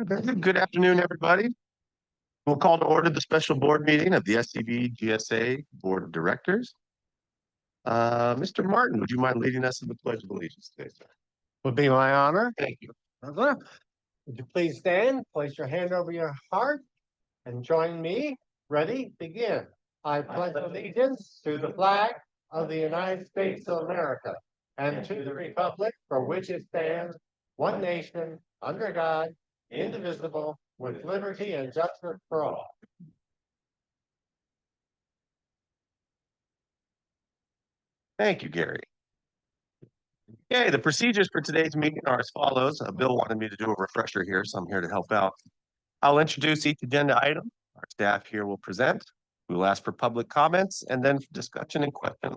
Good afternoon, everybody. We'll call to order the special board meeting of the SCV GSA Board of Directors. Mr. Martin, would you mind leading us in the Pledge of Allegiance today, sir? Would be my honor. Thank you. Would you please stand, place your hand over your heart, and join me? Ready? Begin. I pledge allegiance to the flag of the United States of America and to the republic for which it stands, one nation, under God, indivisible, with liberty and justice for all. Thank you, Gary. Okay, the procedures for today's meeting are as follows. Bill wanted me to do a refresher here, so I'm here to help out. I'll introduce each agenda item. Our staff here will present. We will ask for public comments and then discussion and question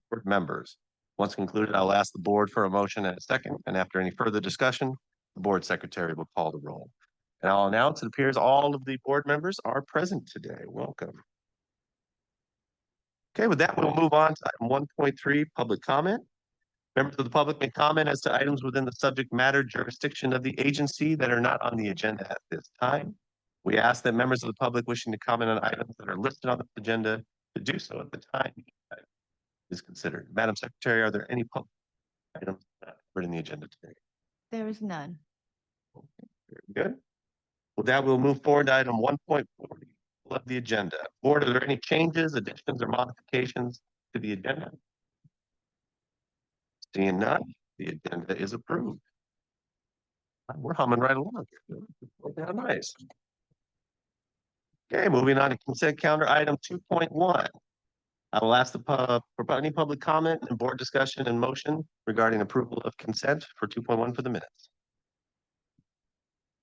for members. Once concluded, I'll ask the board for a motion and a second, and after any further discussion, the board secretary will call the roll. And I'll announce it appears all of the board members are present today. Welcome. Okay, with that, we'll move on to item 1.3, public comment. Members of the public may comment as to items within the subject matter jurisdiction of the agency that are not on the agenda at this time. We ask that members of the public wishing to comment on items that are listed on the agenda to do so at the time is considered. Madam Secretary, are there any public items not covered in the agenda today? There is none. Okay, very good. With that, we'll move forward to item 1.40 of the agenda. Board, are there any changes, additions, or modifications to the agenda? Seeing none, the agenda is approved. We're humming right along. Nice. Okay, moving on to consent calendar item 2.1. I will ask any public comment and board discussion and motion regarding approval of consent for 2.1 for the minutes.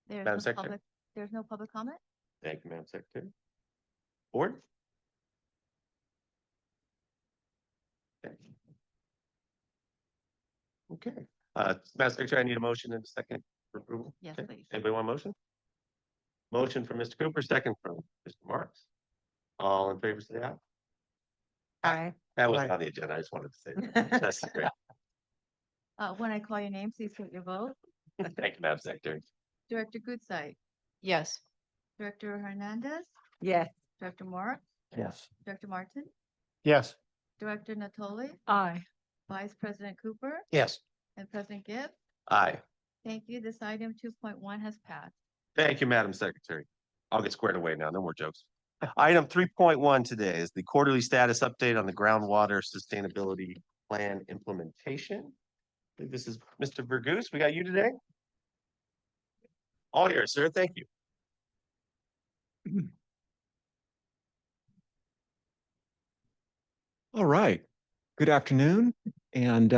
Madam Secretary. There's no public comment? Thank you, Madam Secretary. Board? Okay. Madam Secretary, I need a motion and a second for approval. Yes, okay. please. Anybody want a motion? Motion from Mr. Cooper, second from Mr. Marks. All in favor, say aye. Aye. That was on the agenda. I just wanted to say that. That's great. When I call your name, please put your vote. Thank you, Madam Secretary. Director Goodside. Yes. Director Hernandez. Yes. Director Moore. Yes. Director Martin. Yes. Director Natoli. Aye. Vice President Cooper. Yes. And President Gibb. Aye. Thank you. This item 2.1 has passed. Thank you, Madam Secretary. I'll get squared away now. No more jokes. Item 3.1 today is the quarterly status update on the groundwater sustainability plan implementation. I think this is Mr. Vergoose. We got you today. All yours, sir. Thank you. All right. Good afternoon, and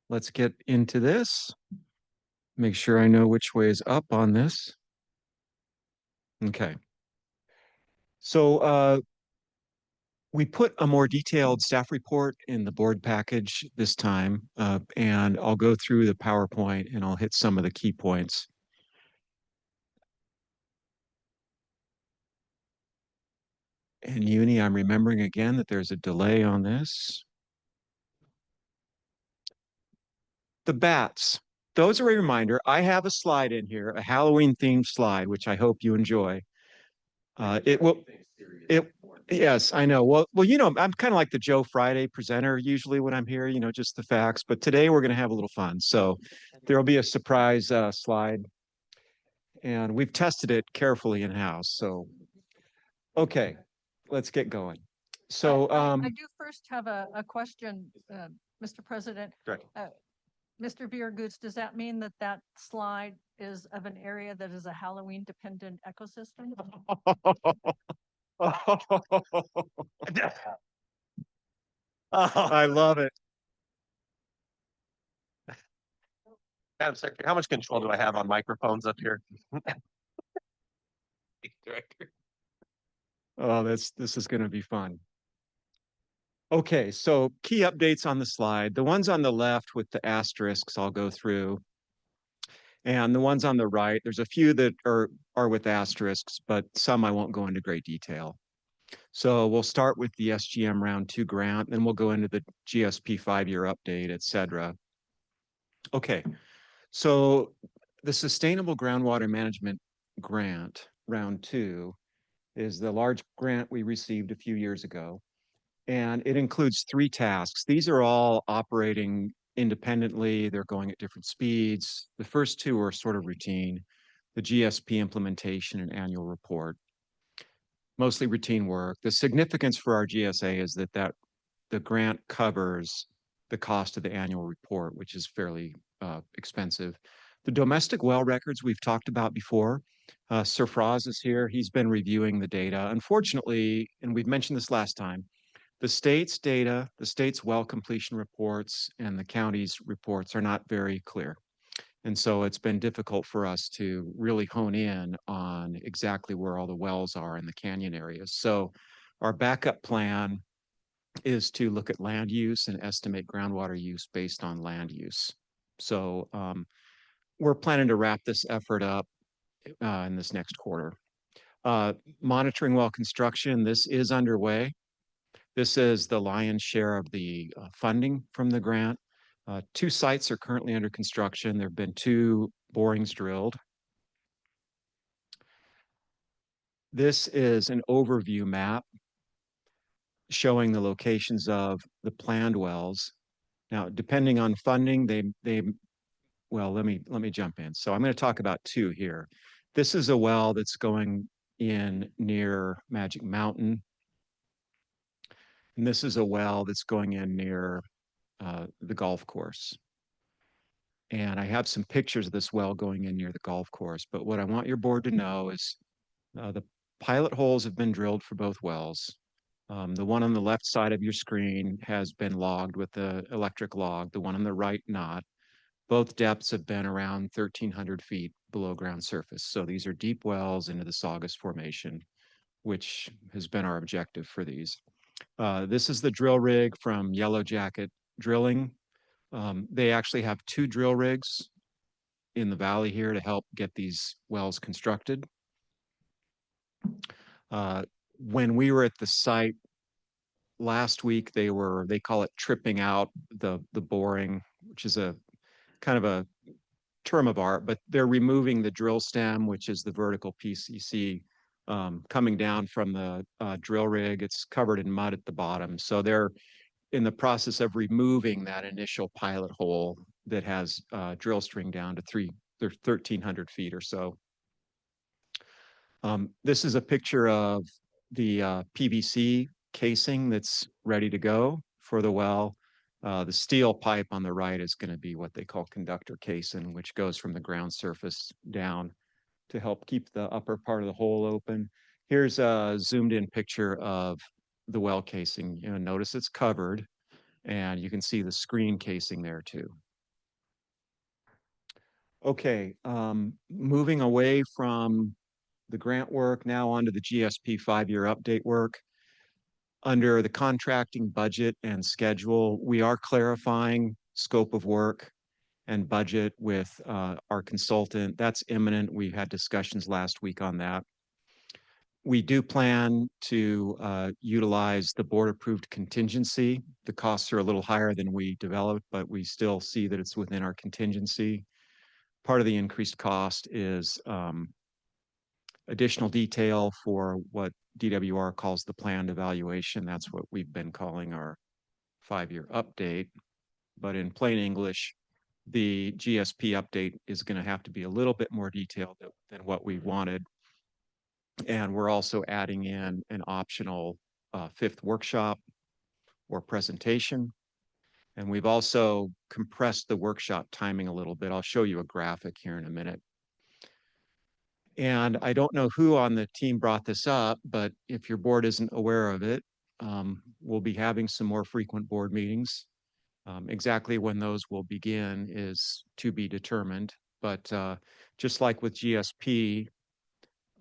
let's get into this. Make sure I know which way is up on this. Okay. So we put a more detailed staff report in the board package this time, and I'll go through the PowerPoint and I'll hit some of the key points. And Uni, I'm remembering again that there's a delay on this. The bats. Those are a reminder. I have a slide in here, a Halloween themed slide, which I hope you enjoy. Yes, I know. Well, you know, I'm kind of like the Joe Friday presenter usually when I'm here, you know, just the facts. But today we're going to have a little fun. So there'll be a surprise slide. And we've tested it carefully in-house. So, okay, let's get going. So I do first have a question, Mr. President. Correct. Mr. Viergoets, does that mean that that slide is of an area that is a Halloween dependent ecosystem? I love it. Madam Secretary, how much control do I have on microphones up here? Director. Oh, this is going to be fun. Okay, so key updates on the slide. The ones on the left with the asterisks I'll go through. And the ones on the right, there's a few that are with asterisks, but some I won't go into great detail. So we'll start with the SGM Round 2 grant, then we'll go into the GSP 5-year update, et cetera. Okay, so the Sustainable Groundwater Management grant, round two, is the large grant we received a few years ago. And it includes 3 tasks. These are all operating independently. They're going at different speeds. The first 2 are sort of routine, the GSP implementation and annual report, mostly routine work. The significance for our GSA is that the grant covers the cost of the annual report, which is fairly expensive. The domestic well records we've talked about before. Sir Fraz is here. He's been reviewing the data. Unfortunately, and we've mentioned this last time, the state's data, the state's well completion reports, and the county's reports are not very clear. And so it's been difficult for us to really hone in on exactly where all the wells are in the canyon areas. So our backup plan is to look at land use and estimate groundwater use based on land use. So we're planning to wrap this effort up in this next quarter. Monitoring well construction, this is underway. This is the lion's share of the funding from the grant. 2 sites are currently under construction. There have been 2 borings drilled. This is an overview map showing the locations of the planned wells. Now, depending on funding, well, let me jump in. So I'm going to talk about 2 here. This is a well that's going in near Magic Mountain. And this is a well that's going in near the golf course. And I have some pictures of this well going in near the golf course. But what I want your board to know is the pilot holes have been drilled for both wells. The one on the left side of your screen has been logged with the electric log, the one on the right not. Both depths have been around 1,300 feet below ground surface. So these are deep wells into the Saugus Formation, which has been our objective for these. This is the drill rig from Yellow Jacket Drilling. They actually have 2 drill rigs in the valley here to help get these wells constructed. When we were at the site last week, they call it tripping out the boring, which is a kind of a term of art, but they're removing the drill stem, which is the vertical piece you see coming down from the drill rig. It's covered in mud at the bottom. So they're in the process of removing that initial pilot hole that has drill string down to 1,300 feet or so. This is a picture of the PVC casing that's ready to go for the well. The steel pipe on the right is going to be what they call conductor casing, which goes from the ground surface down to help keep the upper part of the hole open. Here's a zoomed in picture of the well casing. You know, notice it's covered, and you can see the screen casing there too. Okay, moving away from the grant work, now onto the GSP 5-year update work. Under the contracting budget and schedule, we are clarifying scope of work and budget with our consultant. That's imminent. We had discussions last week on that. We do plan to utilize the board-approved contingency. The costs are a little higher than we developed, but we still see that it's within our contingency. Part of the increased cost is additional detail for what DWR calls the planned evaluation. That's what we've been calling our 5-year update. But in plain English, the GSP update is going to have to be a little bit more detailed than what we wanted. And we're also adding in an optional 5th workshop or presentation. And we've also compressed the workshop timing a little bit. I'll show you a graphic here in a minute. And I don't know who on the team brought this up, but if your board isn't aware of it, we'll be having some more frequent board meetings. Exactly when those will begin is to be determined. But just like with GSP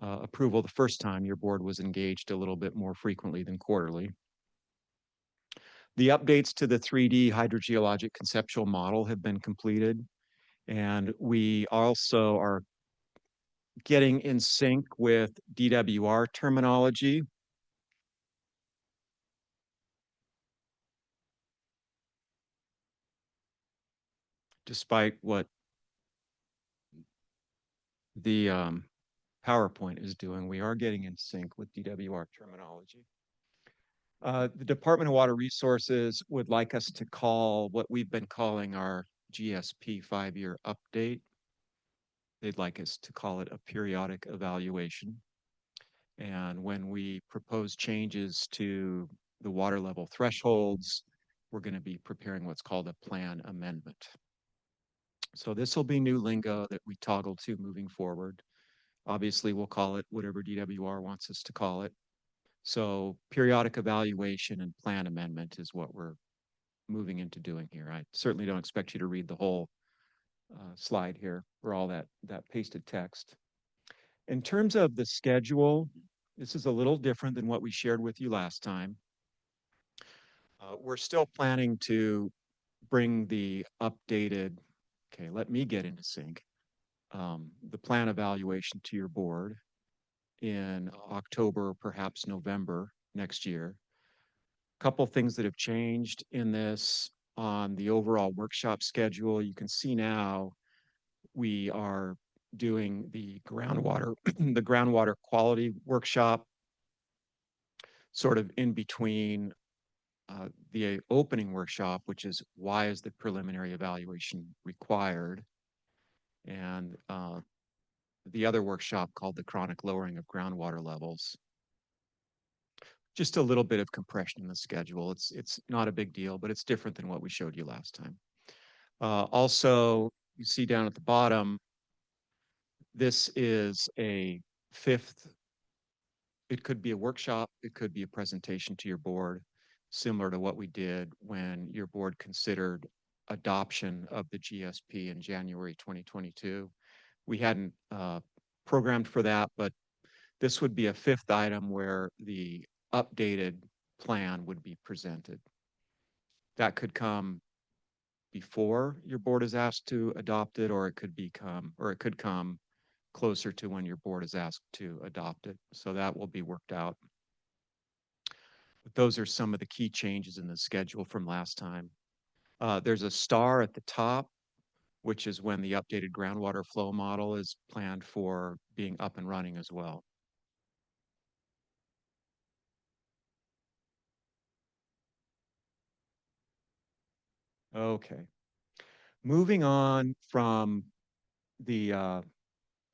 approval the first time, your board was engaged a little bit more frequently than quarterly. The updates to the 3D hydrogeologic conceptual model have been completed. And we also are getting in sync with DWR terminology. Despite what the PowerPoint is doing. We are getting in sync with DWR terminology. The Department of Water Resources would like us to call what we've been calling our GSP 5-year update. They'd like us to call it a periodic evaluation. And when we propose changes to the water level thresholds, we're going to be preparing what's called a plan amendment. So this will be new lingo that we toggle to moving forward. Obviously, we'll call it whatever DWR wants us to call it. So periodic evaluation and plan amendment is what we're moving into doing here. I certainly don't expect you to read the whole slide here or all that pasted text. In terms of the schedule, this is a little different than what we shared with you last time. We're still planning to bring the updated, okay, let me get into sync, the plan evaluation to your board in October, perhaps November next year. A couple things that have changed in this on the overall workshop schedule. You can see now we are doing the groundwater, the groundwater quality workshop sort of in between the opening workshop, which is why is the preliminary evaluation required? And the other workshop called the chronic lowering of groundwater levels. Just a little bit of compression in the schedule. It's not a big deal, but it's different than what we showed you last time. Also, you see down at the bottom, this is a fifth. It could be a workshop. It could be a presentation to your board, similar to what we did when your board considered adoption of the GSP in January 2022. We hadn't programmed for that, but this would be a fifth item where the updated plan would be presented. That could come before your board is asked to adopt it, or it could come closer to when your board is asked to adopt it. So that will be worked out. But those are some of the key changes in the schedule from last time. There's a star at the top, which is when the updated groundwater flow model is planned for being up and running as well. Okay. Moving on from the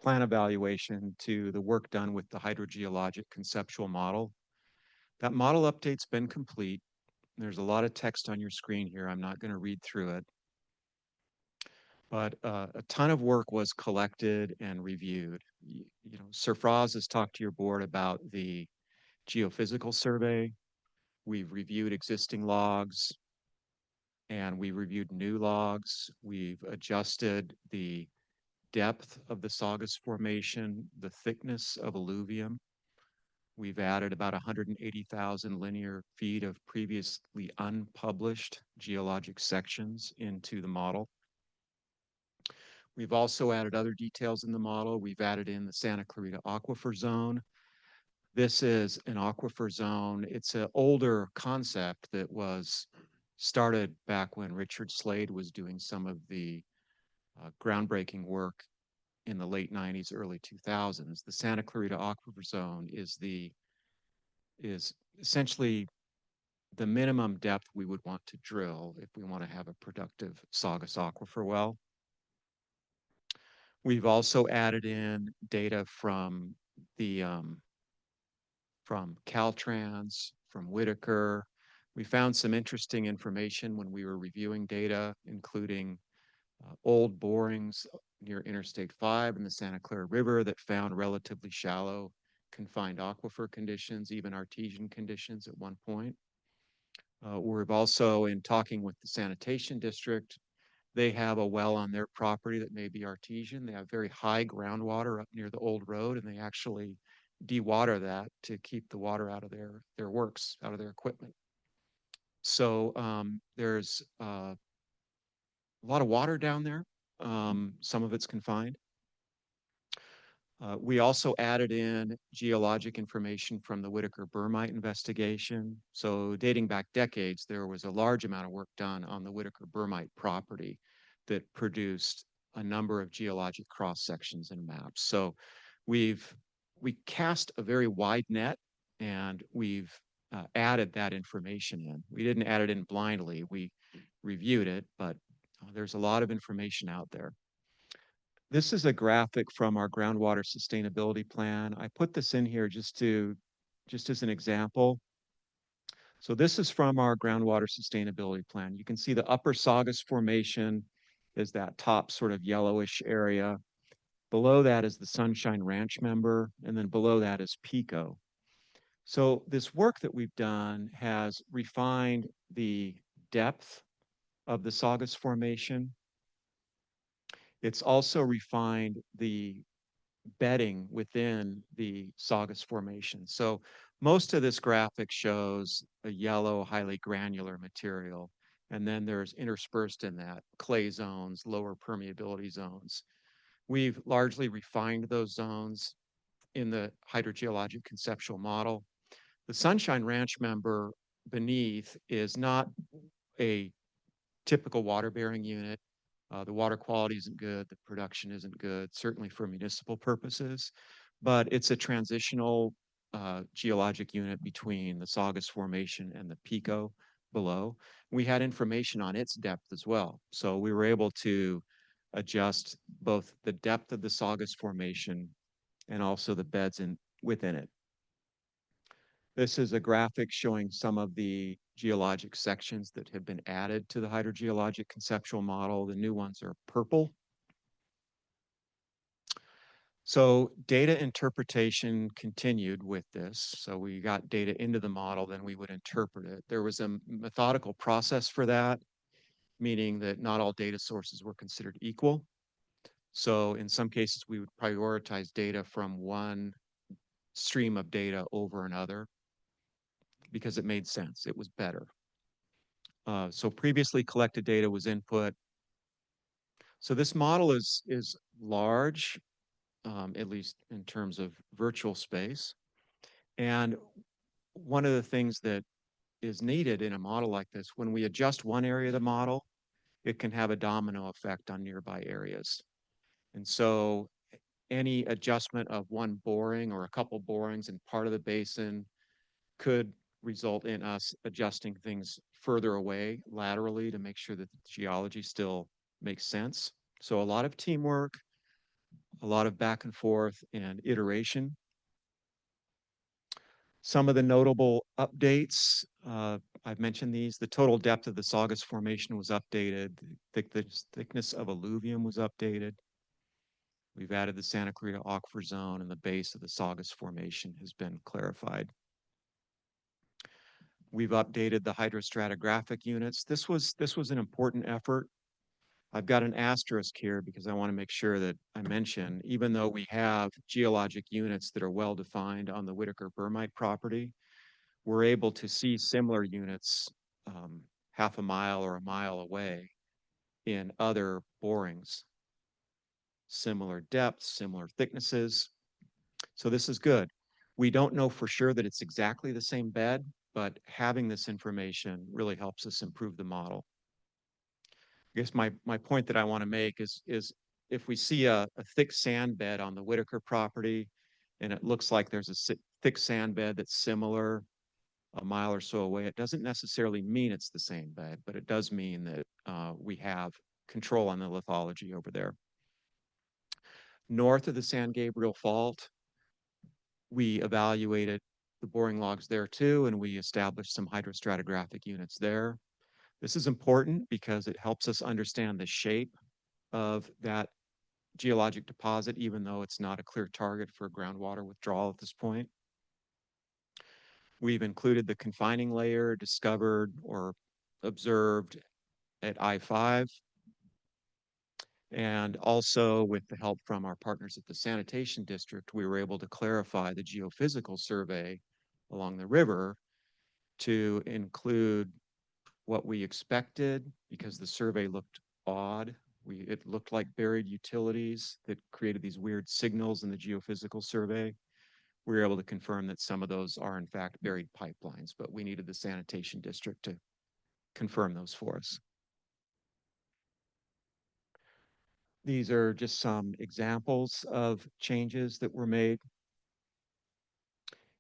plan evaluation to the work done with the hydrogeologic conceptual model. That model update's been complete. There's a lot of text on your screen here. I'm not going to read through it. But a ton of work was collected and reviewed. You know, Sir Fraz has talked to your board about the geophysical survey. We've reviewed existing logs and we reviewed new logs. We've adjusted the depth of the Saugus Formation, the thickness of alluvium. We've added about 180,000 linear feet of previously unpublished geologic sections into the model. We've also added other details in the model. We've added in the Santa Clarita Aquifer Zone. This is an aquifer zone. It's an older concept that was started back when Richard Slade was doing some of the groundbreaking work in the late 90s, early 2000s. The Santa Clarita Aquifer Zone is essentially the minimum depth we would want to drill if we want to have a productive Saugus aquifer well. We've also added in data from the from Caltrans, from Whitaker. We found some interesting information when we were reviewing data, including old borings near Interstate 5 in the Santa Clara River that found relatively shallow confined aquifer conditions, even artesian conditions at one point. We've also, in talking with the sanitation district, they have a well on their property that may be artesian. They have very high groundwater up near the old road, and they actually dewater that to keep the water out of their works, out of their equipment. So there's a lot of water down there. Some of it's confined. We also added in geologic information from the Whitaker Bermite investigation. So dating back decades, there was a large amount of work done on the Whitaker Bermite property that produced a number of geologic cross sections and maps. So we cast a very wide net, and we've added that information in. We didn't add it in blindly. We reviewed it, but there's a lot of information out there. This is a graphic from our groundwater sustainability plan. I put this in here just as an example. So this is from our groundwater sustainability plan. You can see the upper Saugus Formation is that top sort of yellowish area. Below that is the Sunshine Ranch member, and then below that is Pico. So this work that we've done has refined the depth of the Saugus Formation. It's also refined the bedding within the Saugus Formation. So most of this graphic shows a yellow, highly granular material. And then there's interspersed in that clay zones, lower permeability zones. We've largely refined those zones in the hydrogeologic conceptual model. The Sunshine Ranch member beneath is not a typical water-bearing unit. The water quality isn't good, the production isn't good, certainly for municipal purposes, but it's a transitional geologic unit between the Saugus Formation and the Pico below. We had information on its depth as well, so we were able to adjust both the depth of the Saugus Formation and also the beds within it. This is a graphic showing some of the geologic sections that have been added to the hydrogeologic conceptual model. The new ones are purple. So data interpretation continued with this. So we got data into the model, then we would interpret it. There was a methodical process for that, meaning that not all data sources were considered equal. So in some cases, we would prioritize data from one stream of data over another because it made sense, it was better. So previously collected data was input. So this model is large, at least in terms of virtual space. And one of the things that is needed in a model like this, when we adjust one area of the model, it can have a domino effect on nearby areas. And so any adjustment of one boring or a couple borings in part of the basin could result in us adjusting things further away laterally to make sure that the geology still makes sense. So a lot of teamwork, a lot of back and forth and iteration. Some of the notable updates, I've mentioned these. The total depth of the Saugus Formation was updated. The thickness of alluvium was updated. We've added the Santa Clarita Aquifer Zone, and the base of the Saugus Formation has been clarified. We've updated the hydrostratigraphic units. This was an important effort. I've got an asterisk here because I want to make sure that I mention, even though we have geologic units that are well defined on the Whitaker Bermite property, we're able to see similar units half a mile or a mile away in other borings. Similar depths, similar thicknesses. So this is good. We don't know for sure that it's exactly the same bed, but having this information really helps us improve the model. I guess my point that I want to make is if we see a thick sand bed on the Whitaker property, and it looks like there's a thick sand bed that's similar a mile or so away, it doesn't necessarily mean it's the same bed, but it does mean that we have control on the lithology over there. North of the San Gabriel Fault, we evaluated the boring logs there too, and we established some hydrostratigraphic units there. This is important because it helps us understand the shape of that geologic deposit, even though it's not a clear target for groundwater withdrawal at this point. We've included the confining layer discovered or observed at I-5. And also with the help from our partners at the Sanitation District, we were able to clarify the geophysical survey along the river to include what we expected because the survey looked odd. It looked like buried utilities that created these weird signals in the geophysical survey. We were able to confirm that some of those are in fact buried pipelines, but we needed the Sanitation District to confirm those for us. These are just some examples of changes that were made.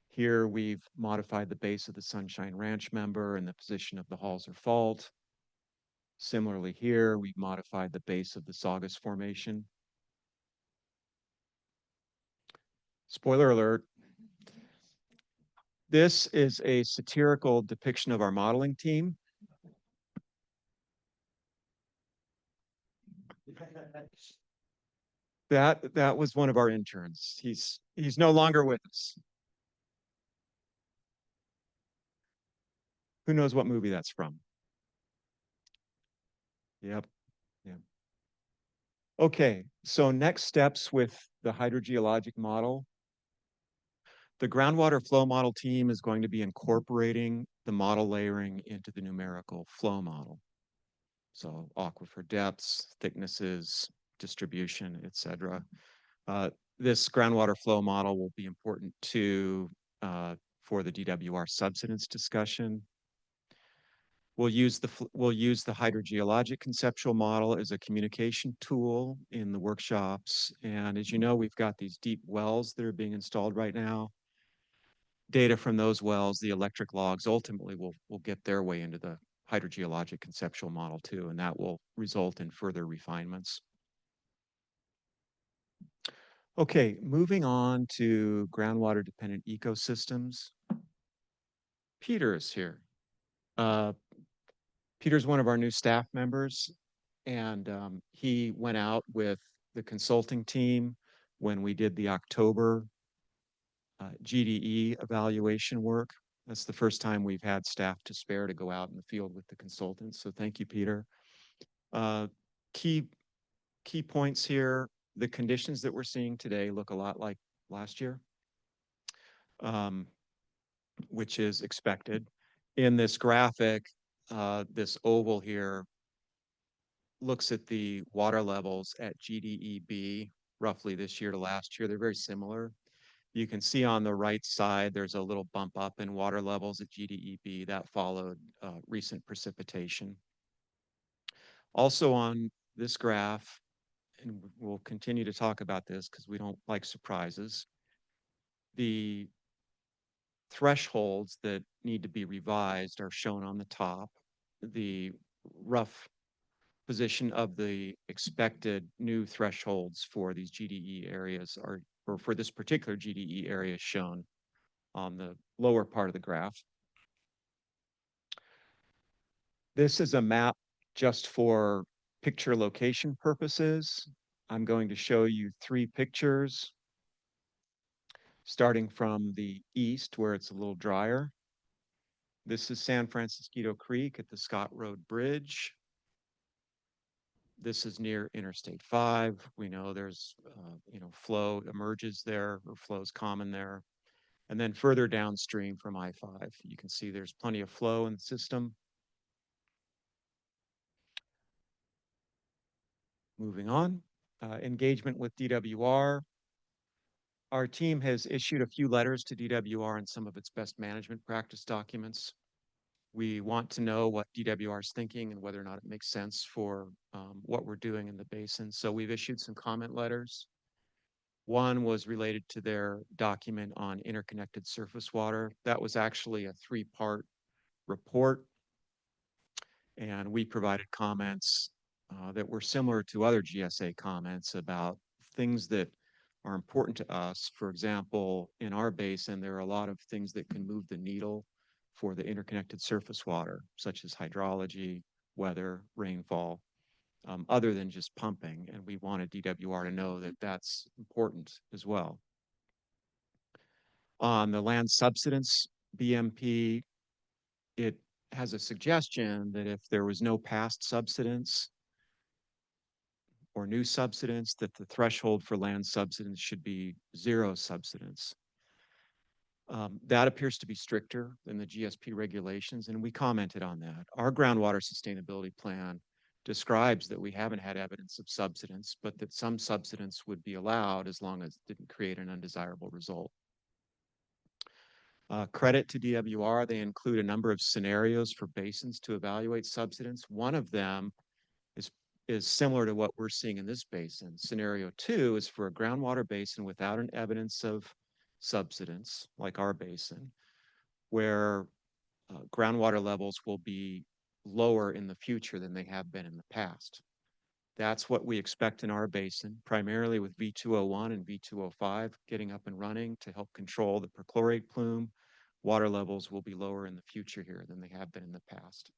Here we've modified the base of the Sunshine Ranch member and the position of the Halser Fault. Similarly here, we've modified the base of the Saugus Formation. Spoiler alert. This is a satirical depiction of our modeling team. That was one of our interns. He's no longer with us. Who knows what movie that's from? Yep. Yep. Okay, so next steps with the hydrogeologic model. The groundwater flow model team is going to be incorporating the model layering into the numerical flow model. So aquifer depths, thicknesses, distribution, etc. This groundwater flow model will be important for the DWR subsidence discussion. We'll use the hydrogeologic conceptual model as a communication tool in the workshops. And as you know, we've got these deep wells that are being installed right now. Data from those wells, the electric logs, ultimately will get their way into the hydrogeologic conceptual model too, and that will result in further refinements. Okay, moving on to groundwater dependent ecosystems. Peter is here. Peter's one of our new staff members, and he went out with the consulting team when we did the October GDE evaluation work. That's the first time we've had staff to spare to go out in the field with the consultants. So thank you, Peter. Key points here. The conditions that we're seeing today look a lot like last year, which is expected. In this graphic, this oval here looks at the water levels at GDEB roughly this year to last year. They're very similar. You can see on the right side, there's a little bump up in water levels at GDEB that followed recent precipitation. Also on this graph, and we'll continue to talk about this because we don't like surprises, the thresholds that need to be revised are shown on the top. The rough position of the expected new thresholds for these GDE areas are, or for this particular GDE area, shown on the lower part of the graph. This is a map just for picture location purposes. I'm going to show you 3 pictures, starting from the east where it's a little drier. This is San Francisco Creek at the Scott Road Bridge. This is near Interstate 5. We know there's, flow emerges there, or flows common there. And then further downstream from I-5, you can see there's plenty of flow in the system. Moving on, engagement with DWR. Our team has issued a few letters to DWR and some of its best management practice documents. We want to know what DWR is thinking and whether or not it makes sense for what we're doing in the basin. So we've issued some comment letters. One was related to their document on interconnected surface water. That was actually a 3-part report. And we provided comments that were similar to other GSA comments about things that are important to us. For example, in our basin, there are a lot of things that can move the needle for the interconnected surface water, such as hydrology, weather, rainfall, other than just pumping. And we wanted DWR to know that that's important as well. On the land subsidence BMP, it has a suggestion that if there was no past subsidence or new subsidence, that the threshold for land subsidence should be 0 subsidence. That appears to be stricter than the GSP regulations, and we commented on that. Our groundwater sustainability plan describes that we haven't had evidence of subsidence, but that some subsidence would be allowed as long as it didn't create an undesirable result. Credit to DWR, they include a number of scenarios for basins to evaluate subsidence. One of them is similar to what we're seeing in this basin. Scenario 2 is for a groundwater basin without an evidence of subsidence, like our basin, where groundwater levels will be lower in the future than they have been in the past. That's what we expect in our basin, primarily with V201 and V205 getting up and running to help control the perchlorate plume. Water levels will be lower in the future here than they have been in the past.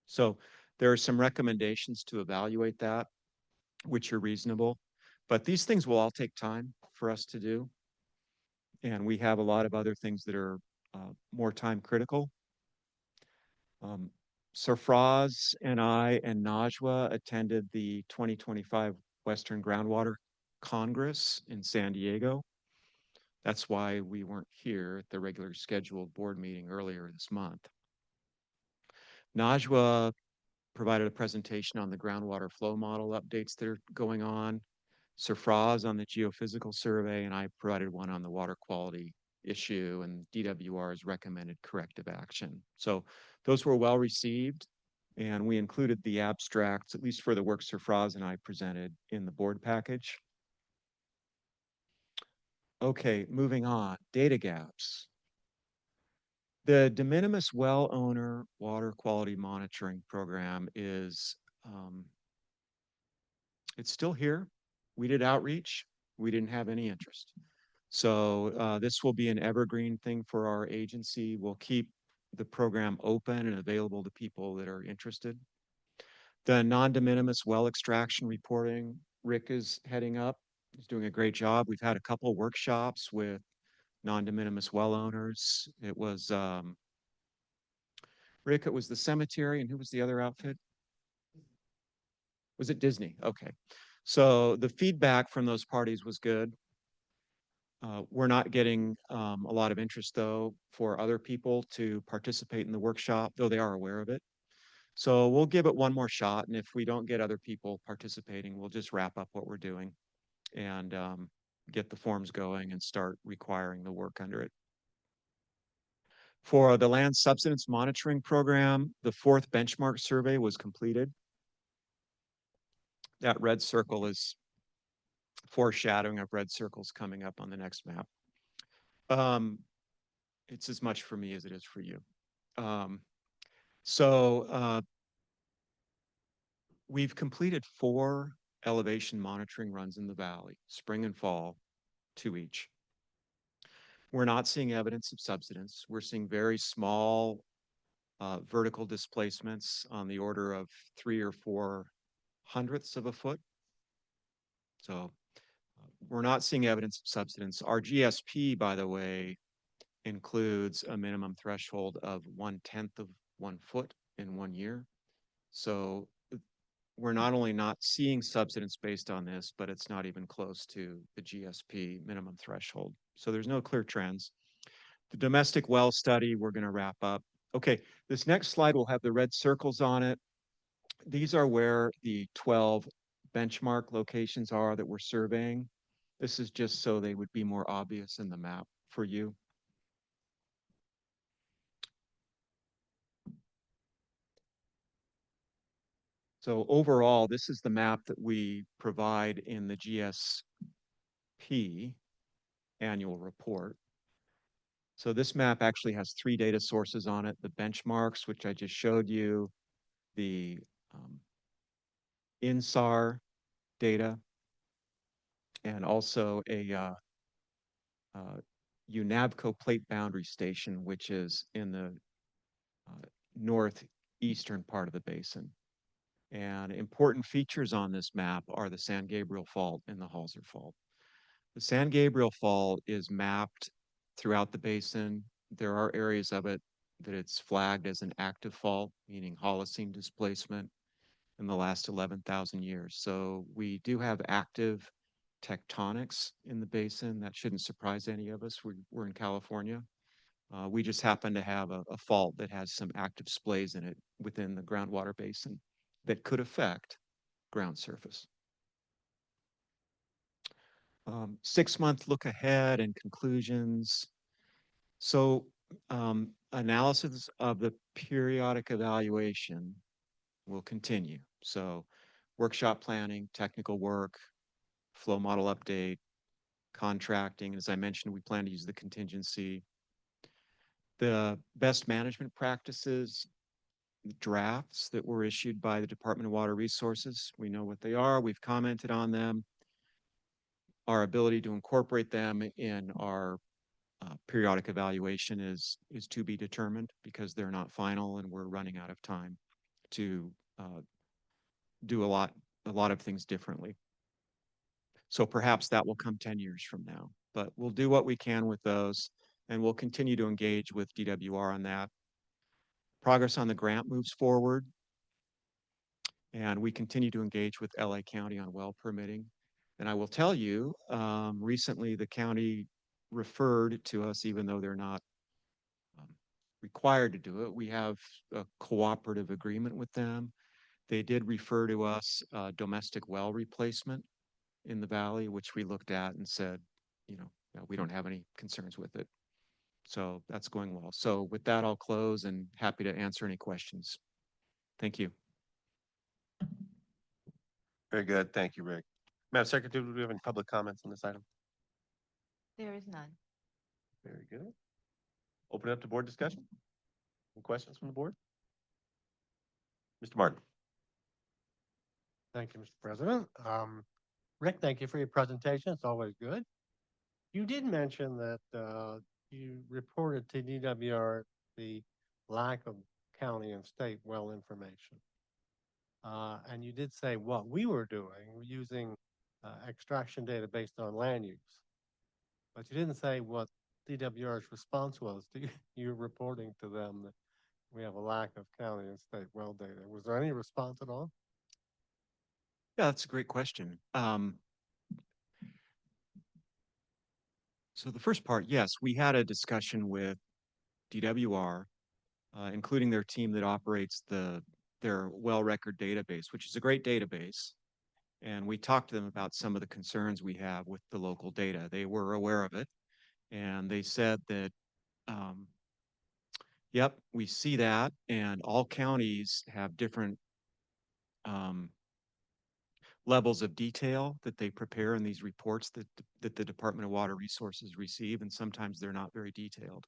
So there are some recommendations to evaluate that, which are reasonable, but these things will all take time for us to do. And we have a lot of other things that are more time critical. Sarfraz and I and Najwa attended the 2025 Western Groundwater Congress in San Diego. That's why we weren't here at the regular scheduled board meeting earlier this month. Najwa provided a presentation on the groundwater flow model updates that are going on. Sarfraz on the geophysical survey, and I provided one on the water quality issue and DWR's recommended corrective action. So those were well received, and we included the abstracts, at least for the work Sarfraz and I presented, in the board package. Okay, moving on, data gaps. The de minimis well owner water quality monitoring program is, it's still here. We did outreach. We didn't have any interest. So this will be an evergreen thing for our agency. We'll keep the program open and available to people that are interested. The non-de minimis well extraction reporting, Rick is heading up. He's doing a great job. We've had a couple workshops with non-de minimis well owners. It was, Rick, it was the cemetery, and who was the other outfit? Was it Disney? Okay. So the feedback from those parties was good. We're not getting a lot of interest, though, for other people to participate in the workshop, though they are aware of it. So we'll give it one more shot. And if we don't get other people participating, we'll just wrap up what we're doing and get the forms going and start requiring the work under it. For the land subsidence monitoring program, the 4th benchmark survey was completed. That red circle is foreshadowing of red circles coming up on the next map. It's as much for me as it is for you. We've completed 4 elevation monitoring runs in the valley, spring and fall, 2 each. We're not seeing evidence of subsidence. We're seeing very small vertical displacements on the order of 3 or 4 hundredths of a foot. So we're not seeing evidence of subsidence. Our GSP, by the way, includes a minimum threshold of 1/10 of 1 foot in 1 year. So we're not only not seeing subsidence based on this, but it's not even close to the GSP minimum threshold. So there's no clear trends. The domestic well study, we're going to wrap up. Okay, this next slide will have the red circles on it. These are where the 12 benchmark locations are that we're surveying. This is just so they would be more obvious in the map for you. So overall, this is the map that we provide in the GSP annual report. So this map actually has 3 data sources on it: the benchmarks, which I just showed you, the INSAR data, and also a UNAVCO plate boundary station, which is in the northeastern part of the basin. And important features on this map are the San Gabriel Fault and the Halser Fault. The San Gabriel Fault is mapped throughout the basin. There are areas of it that it's flagged as an active fault, meaning Holocene displacement in the last 11,000 years. So we do have active tectonics in the basin. That shouldn't surprise any of us. We're in California. We just happen to have a fault that has some active splays in it within the groundwater basin that could affect ground surface. 6-month look ahead and conclusions. So analysis of the periodic evaluation will continue. So workshop planning, technical work, flow model update, contracting. As I mentioned, we plan to use the contingency. The best management practices drafts that were issued by the Department of Water Resources. We know what they are. We've commented on them. Our ability to incorporate them in our periodic evaluation is to be determined because they're not final and we're running out of time to do a lot of things differently. So perhaps that will come 10 years from now, but we'll do what we can with those and we'll continue to engage with DWR on that. Progress on the grant moves forward and we continue to engage with LA County on well permitting. And I will tell you, recently the county referred to us, even though they're not required to do it. We have a cooperative agreement with them. They did refer to us domestic well replacement in the valley, which we looked at and said, you know, we don't have any concerns with it. So that's going well. So with that, I'll close and happy to answer any questions. Thank you. Very good. Thank you, Rick. Madam Secretary, do we have any public comments on this item? There is none. Very good. Open it up to board discussion. Any questions from the board? Mr. Martin. Thank you, Mr. President. Rick, thank you for your presentation. It's always good. You did mention that you reported to DWR the lack of county and state well information. And you did say what we were doing using extraction data based on land use. But you didn't say what DWR's response was to you reporting to them that we have a lack of county and state well data. Was there any response at all? Yeah, that's a great question. So the first part, yes, we had a discussion with DWR, including their team that operates their well record database, which is a great database. And we talked to them about some of the concerns we have with the local data. They were aware of it. And they said that, yep, we see that. And all counties have different levels of detail that they prepare in these reports that the Department of Water Resources receive. And sometimes they're not very detailed.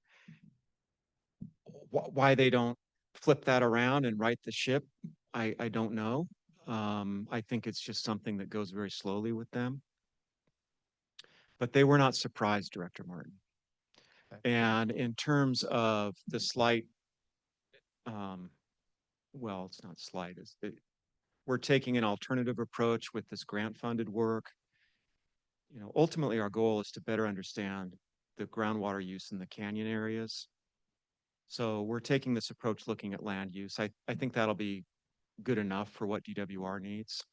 Why they don't flip that around and right the ship, I don't know. I think it's just something that goes very slowly with them. But they were not surprised, Director Martin. And in terms of the slight, well, it's not slight, we're taking an alternative approach with this grant-funded work. You know, ultimately our goal is to better understand the groundwater use in the canyon areas. So we're taking this approach looking at land use. I think that'll be good enough for what DWR needs.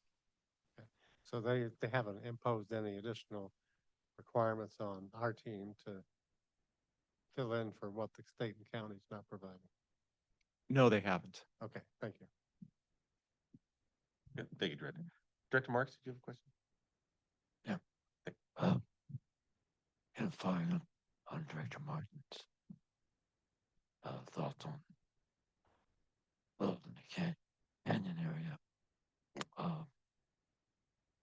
Okay. So they haven't imposed any additional requirements on our team to fill in for what the state and county's not providing. No, they haven't. Okay, thank you. Yeah, thank you, Director. Director Marks, did you have a question? And following on Director Martin's thoughts on the canyon area,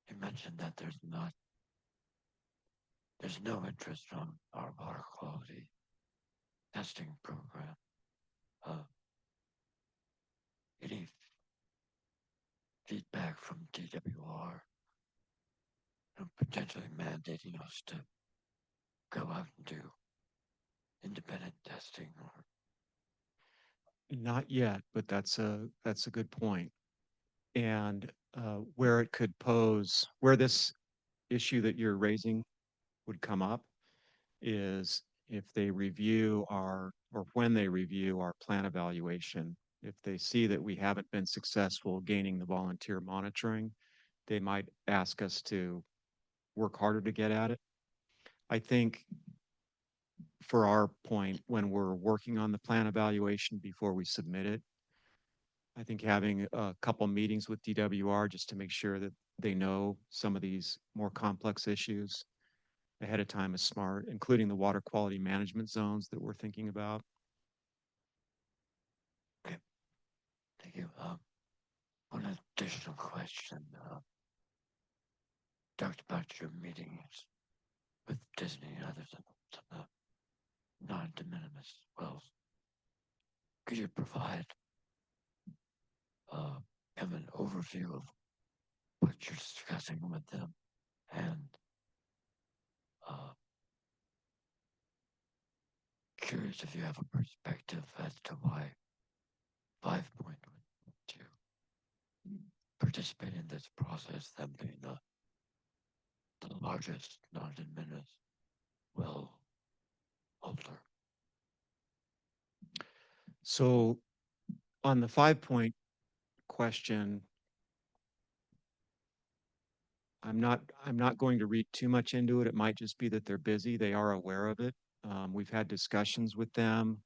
you mentioned that there's no interest on our water quality testing program. Any feedback from DWR potentially mandating us to go out and do independent testing? Or Not yet, but that's a good point. And where it could pose, where this issue that you're raising would come up is if they review or when they review our plan evaluation, if they see that we haven't been successful gaining the volunteer monitoring, they might ask us to work harder to get at it. I think for our point, when we're working on the plan evaluation before we submit it, I think having a couple meetings with DWR just to make sure that they know some of these more complex issues ahead of time is smart, including the water quality management zones that we're thinking about. okay, thank you. One additional question, talked about your meetings with Disney and others and the non-de minimis wells. Could you provide kind of an overview of what you're discussing with them and curious if you have a perspective as to why 5.2 participate in this process, them being the largest non-de minimis well holder. So on the 5-point question, I'm not going to read too much into it. It might just be that they're busy. They are aware of it. We've had discussions with them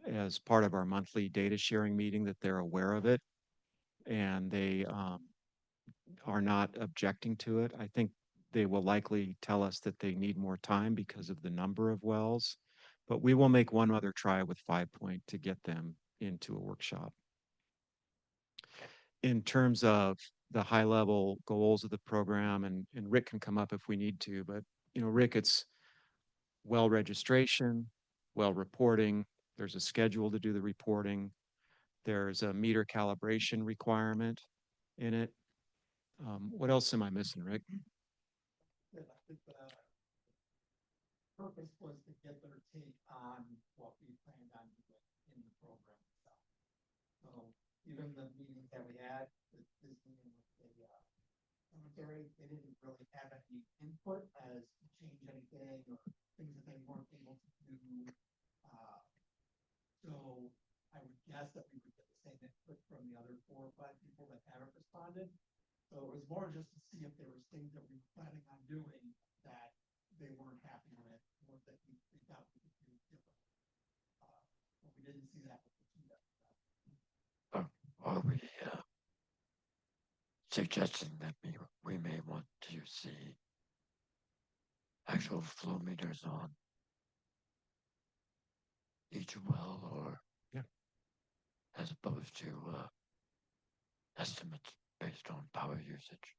as part of our monthly data sharing meeting that they're aware of it, and they are not objecting to it. I think they will likely tell us that they need more time because of the number of wells, but we will make one other try with 5-point to get them into a workshop. In terms of the high level goals of the program, and Rick can come up if we need to, but Rick, it's well registration, well reporting. There's a schedule to do the reporting. There's a meter calibration requirement in it. What else am I missing, Rick? I think the purpose was to get their take on what we planned on doing in the program itself. So even the meetings that we had with Disney and with the cemetery, they didn't really have any input as to change anything or things that they weren't able to do. So I would guess that we would get the same input from the other 4 or 5 people that haven't responded. So it was more just to see if there was things that we were planning on doing that they weren't happy with, or that we thought we could do different. But we didn't see that with the 2 that. Are we suggesting that we may want to see actual flow meters on each well, or as opposed to estimates based on power usage?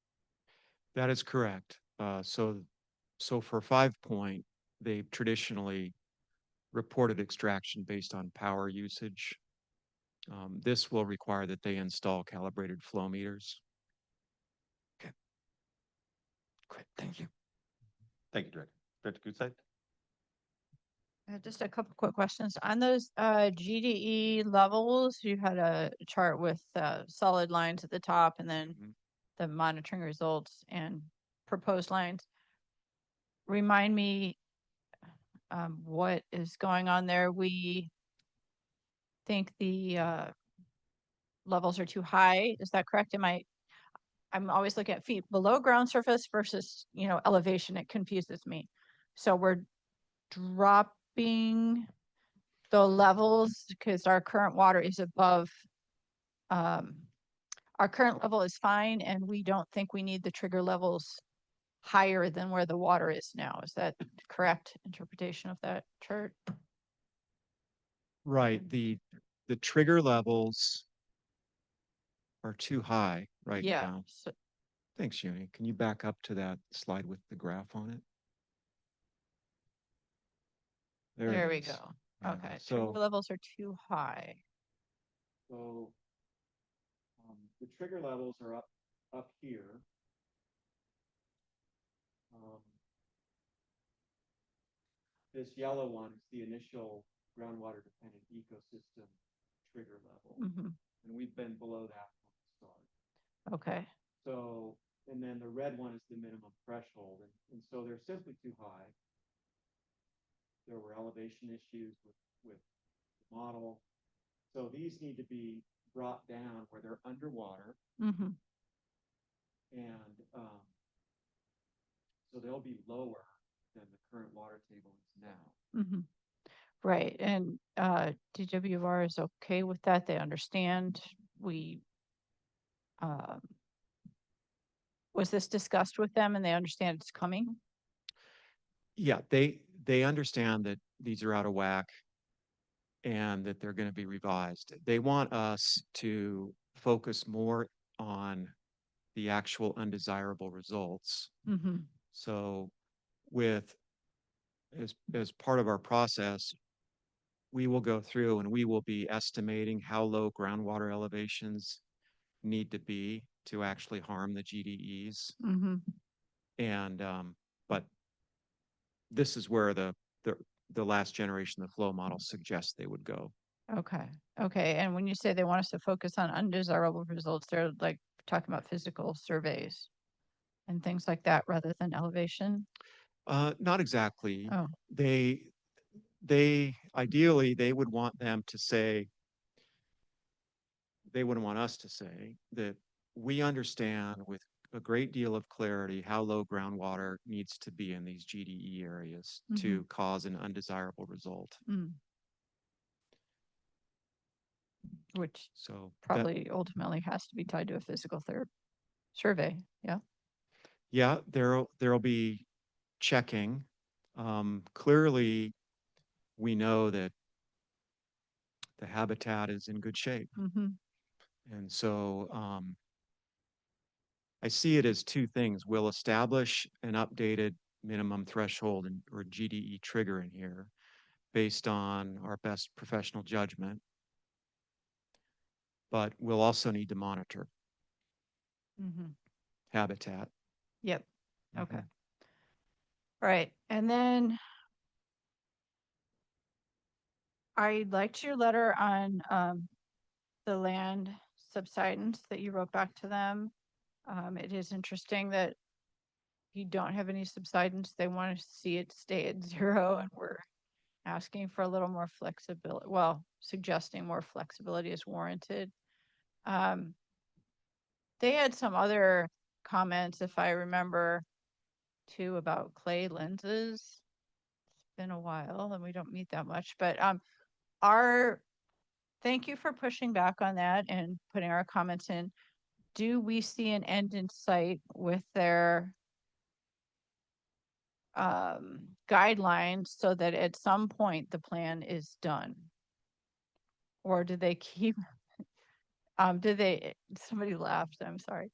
That is correct. So for 5-point, they've traditionally reported extraction based on power usage. This will require that they install calibrated flow meters. Okay. Great, thank you. Thank you, Director. Director Gutzeit? Just a couple quick questions on those GDE levels. You had a chart with solid lines at the top and then Mhm. the monitoring results and proposed lines. Remind me what is going on there. We think the levels are too high. Is that correct? I'm always looking at feet below ground surface versus, elevation. It confuses me. So we're dropping the levels because our current water is above, our current level is fine, and we don't think we need the trigger levels higher than where the water is now. Is that correct interpretation of that chart? Right. The trigger levels are too high right Yeah. now. So, Thanks, Uni. Can you back up to that slide with the graph on it? there it we is. go. Yeah, Okay. So, Trigger levels are too high. so the trigger levels are up here. This yellow one is the initial groundwater dependent ecosystem trigger level. Mhm. And we've been below that from the start. Okay. So, and then the red one is the minimum threshold. And so they're simply too high. There were elevation issues with the model. So these need to be brought down where they're underwater. Mm-hmm. And so they'll be lower than the current water table is now. Mm-hmm. Right. And DWR is okay with that. They understand. We was this discussed with them and they understand it's coming? Yeah, they understand that these are out of whack and that they're going to be revised. They want us to focus more on the actual undesirable results. Mm-hmm. So with, as part of our process, we will go through and we will be estimating how low groundwater elevations need to be to actually harm the GDEs. Mm-hmm. And, but this is where the last generation of the flow model suggests they would go. Okay. Okay. And when you say they want us to focus on undesirable results, they're like talking about physical surveys and things like that rather than elevation. Not exactly. Oh, They ideally, they would want them to say, they wouldn't want us to say that we understand with a great deal of clarity how low groundwater needs to be in these GDE areas to cause an undesirable result. mm. Which So that, probably ultimately has to be tied to a physical therapy survey. Yeah. yeah, there'll be checking. Clearly, we know that the habitat is in good shape. Mm-hmm. And so I see it as two things. We'll establish an updated minimum threshold or GDE trigger in here based on our best professional judgment, but we'll also need to monitor Mm-hmm. habitat. Yep. Mhm. Okay. All right. And then I liked your letter on the land subsidence that you wrote back to them. It is interesting that you don't have any subsidence. They want to see it stay at 0, and we're asking for a little more flexibility. Well, suggesting more flexibility is warranted. Um, they had some other comments, if I remember, too, about clay lenses. It's been a while and we don't meet that much, but our thank you for pushing back on that and putting our comments in. Do we see an end in sight with their guidelines so that at some point the plan is done? Or do they keep, somebody laughed, I'm sorry.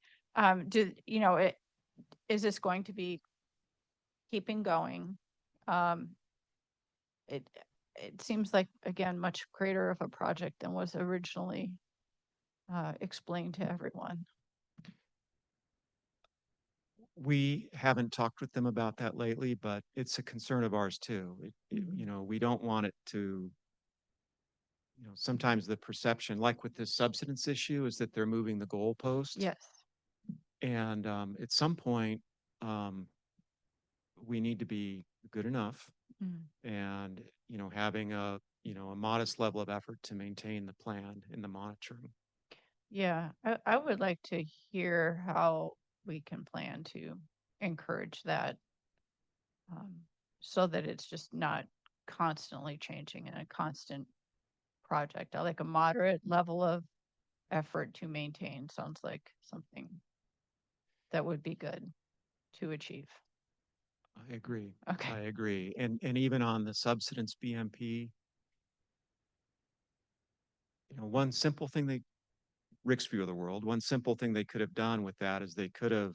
Is this going to be keeping going? It, it seems like, again, much greater of a project than was originally explained to everyone. We haven't talked with them about that lately, but it's a concern of ours too. We don't want it to, sometimes the perception, like with this subsidence issue, is that they're moving the goalpost. Yes. And at some point, we need to be good enough Mm. and, having a modest level of effort to maintain the plan and the monitoring. Yeah, I would like to hear how we can plan to encourage that, so that it's just not constantly changing and a constant project. I like a moderate level of effort to maintain. Sounds like something that would be good to achieve. I agree. Okay. I agree. And even on the subsidence BMP, one simple thing Rick's view of the world, one simple thing they could have done with that is they could have,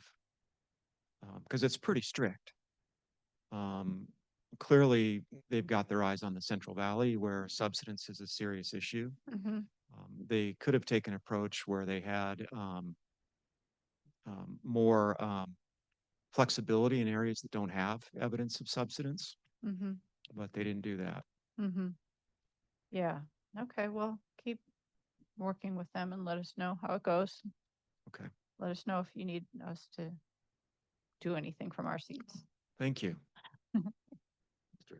because it's pretty strict. Clearly, they've got their eyes on the Central Valley where subsidence is a serious issue. Mm-hmm. They could have taken an approach where they had more flexibility in areas that don't have evidence of subsidence, Mm-hmm. but they didn't do that. Mm-hmm. Yeah. Okay. Well, keep working with them and let us know how it goes. Okay. Let us know if you need us to do anything from our seats. Thank you. Mr.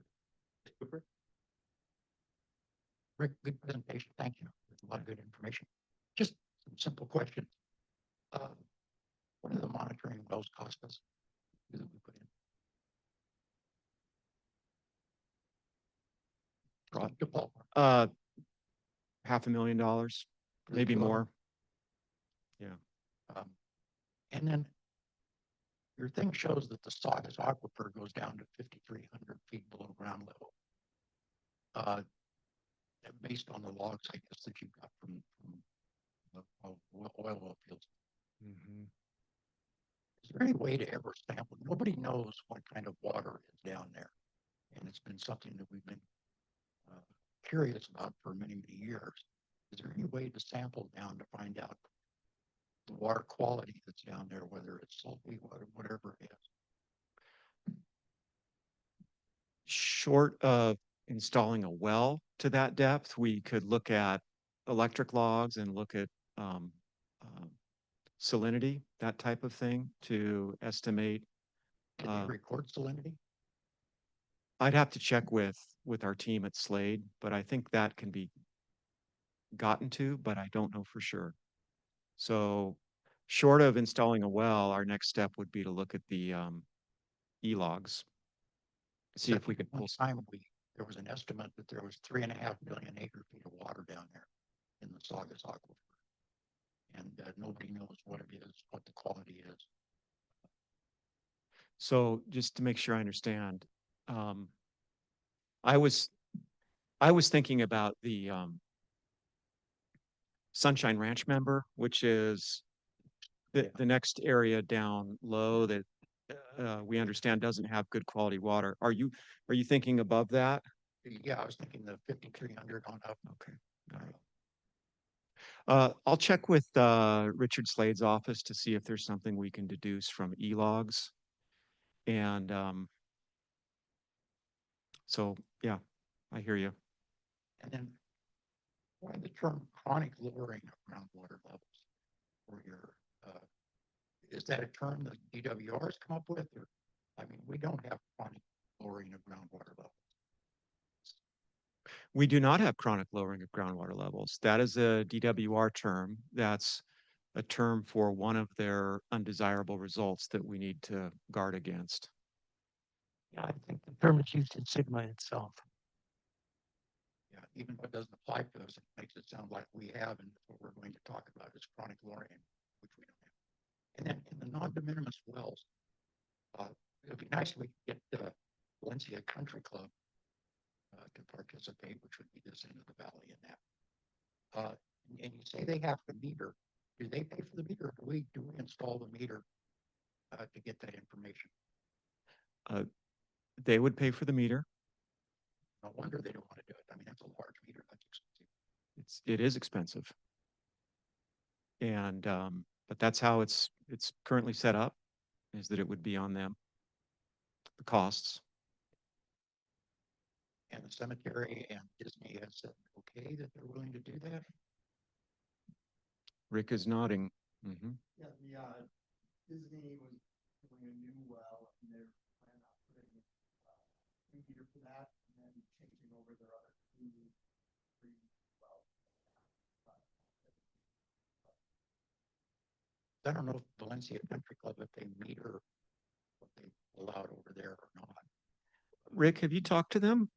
Cooper? Rick, good presentation. Thank you. A lot of good information. Just some simple questions. What do the monitoring wells cost us? That we put in? Draw the ballpark. $500,000, For the maybe 2 of them. more. Yeah. And then your thing shows that the Saugus Aquifer goes down to 5,300 feet below ground level. Based on the logs, I guess, that you got from the oil fields. Mhm. Is there any way to ever sample? Nobody knows what kind of water is down there. And it's been something that we've been uh, curious about for many, many years. Is there any way to sample down to find out the water quality that's down there, whether it's salty, whatever it is? Short of installing a well to that depth, we could look at electric logs and look at um, um, salinity, that type of thing, to estimate. Can they record salinity? I'd have to check with our team at Slade, but I think that can be gotten to, but I don't know for sure. So short of installing a well, our next step would be to look at the e-logs. See if we could One pull. time there was an estimate that there was 3.5 million acre-feet of water down there in the Saugus Aquifer. And nobody knows what it is, what the quality is. So just to make sure I understand, um, I was I was thinking about the Sunshine Ranch member, which is the next area down low that we understand doesn't have good quality water. Are you thinking above that? Yeah, I was thinking the 5,300 on up. Okay. All right. I'll check with Richard Slade's office to see if there's something we can deduce from e-logs. And so, yeah, I hear you. And then why the term chronic lowering of groundwater levels for your, is that a term that DWR's come up with? Or, I mean, we don't have chronic lowering of groundwater levels. We do not have chronic lowering of groundwater levels. That is a DWR term. That's a term for one of their undesirable results that we need to guard against. Yeah, I think the term is used in Sigma itself. Yeah, even though it doesn't apply to us, it makes it sound like we have, and what we're going to talk about is chronic lowering, which we don't have. And then in the non-de minimis wells, it'd be nice if we could get Valencia Country Club to participate, which would be this end of the valley in that. And you say they have to meter. Do they pay for the meter? Or do we install the meter to get that information? They would pay for the meter. No wonder they don't want to do it. I mean, that's a large meter. That's expensive. It is expensive. And but that's how it's currently set up, is that it would be on them. The costs. And the cemetery and Disney has said, okay, that they're willing to do that. Rick is nodding. Mm-hmm. Yeah, Disney was doing a new well and they're planning on putting new meter for that and then changing over their other two, three wells. I don't know if Valencia Country Club, if they meter what they allowed over there or not. Rick, have you talked to them?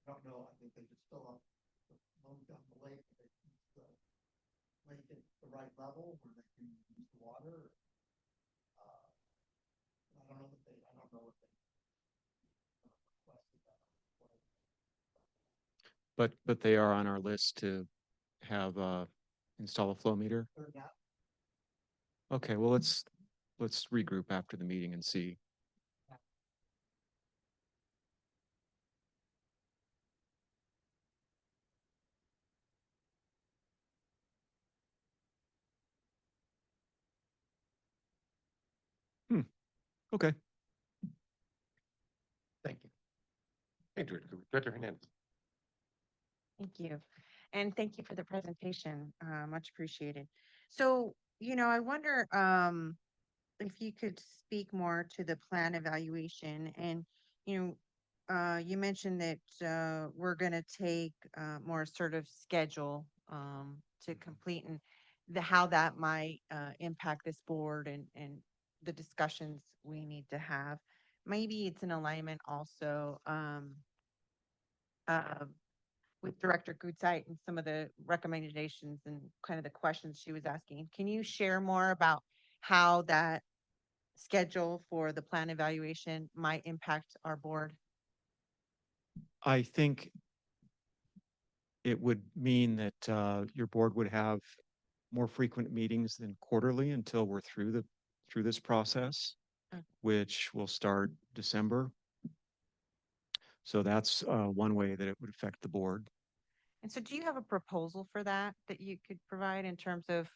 I don't know, I think they just fill up the load down the lake, they keep the lake at the right level where they can use the water. I don't know if they requested that. But they are on our list to have install a flow meter. They're not. Okay, well let's regroup after the meeting and see. Okay. Thank you. Hey, Director Hernandez. Thank you. And thank you for the presentation. Much appreciated. So, I wonder if you could speak more to the plan evaluation and, you mentioned that we're going to take more sort of schedule to complete and how that might impact this board and the discussions we need to have. Maybe it's in alignment also with Director Gutzeit and some of the recommendations and kind of the questions she was asking. Can you share more about how that schedule for the plan evaluation might impact our board? I think it would mean that your board would have more frequent meetings than quarterly until we're through this process, Okay. which will start December. So that's one way that it would affect the board. And so do you have a proposal for that you could provide in terms of,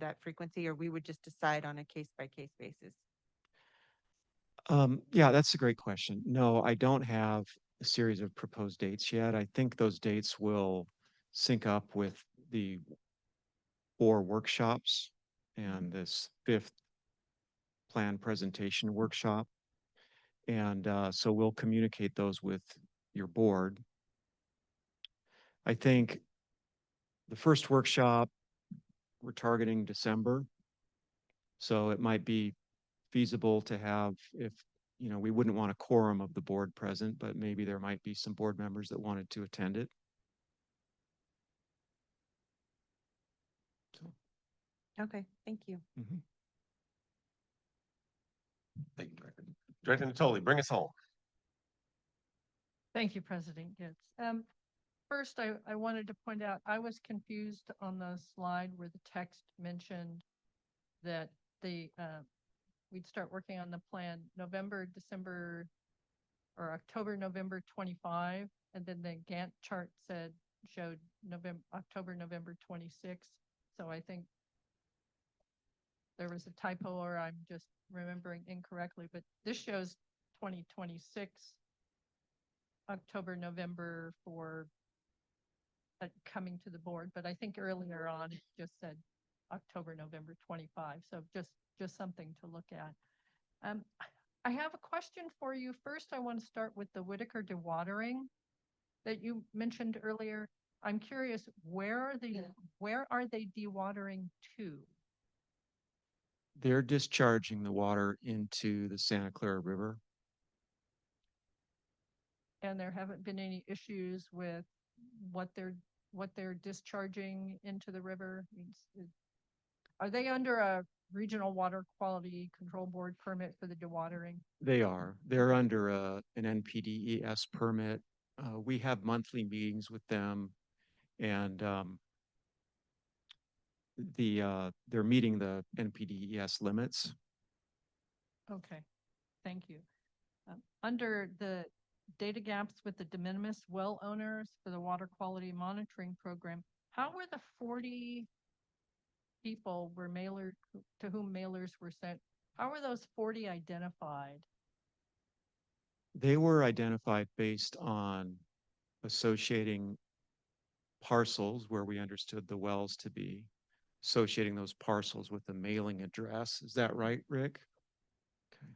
that frequency, or we would just decide on a case by case basis? Yeah, that's a great question. No, I don't have a series of proposed dates yet. I think those dates will sync up with the 4 workshops and this 5th plan presentation workshop. And so we'll communicate those with your board. I think the first workshop, we're targeting December. So it might be feasible to have, if, we wouldn't want a quorum of the board present, but maybe there might be some board members that wanted to attend it. So, Okay, thank you. mhm. Thank you, Director. Director Natoli, bring us home. Thank you, President Gitz. First, I wanted to point out, I was confused on the slide where the text mentioned that we'd start working on the plan November, December, or October, November 25, and then the Gantt chart showed October, November 26. So I think there was a typo, or I'm just remembering incorrectly, but this shows 2026, October, November for coming to the board, but I think earlier on it just said October, November 25. So just something to look at. I have a question for you. First, I want to start with the Whitaker dewatering that you mentioned earlier. I'm curious, where are they dewatering to? They're discharging the water into the Santa Clara River. And there haven't been any issues with what they're discharging into the river? Are they under a regional water quality control board permit for the dewatering? They are. They're under an NPDES permit. We have monthly meetings with them, and they're meeting the NPDES limits. Okay, thank you. Under the data gaps with the de minimis well owners for the water quality monitoring program, how were the 40 people to whom mailers were sent? How were those 40 identified? They were identified based on associating parcels where we understood the wells to be, associating those parcels with the mailing address. Is that right, Rick? Okay.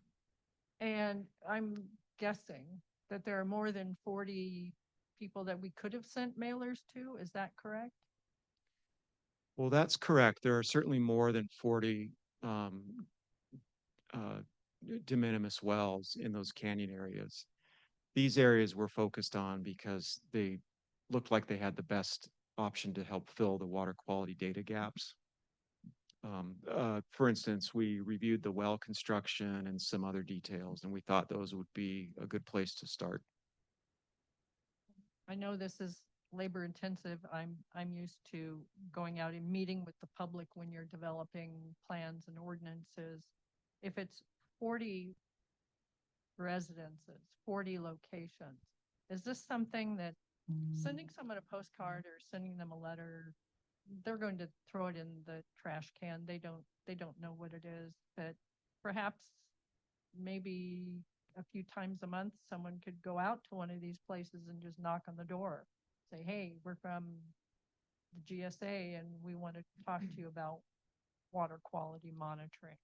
And I'm guessing that there are more than 40 people that we could have sent mailers to. Is that correct? Well, that's correct. There are certainly more than 40 de minimis wells in those canyon areas. These areas were focused on because they looked like they had the best option to help fill the water quality data gaps. For instance, we reviewed the well construction and some other details, and we thought those would be a good place to start. I know this is labor intensive. I'm used to going out and meeting with the public when you're developing plans and ordinances. If it's 40 residences, 40 locations, is this something that sending someone a postcard or sending them a letter, they're going to throw it in the trash can? They don't know what it is, but perhaps maybe a few times a month, someone could go out to one of these places and just knock on the door, say, hey, we're from the GSA and we want to talk to you about water quality monitoring.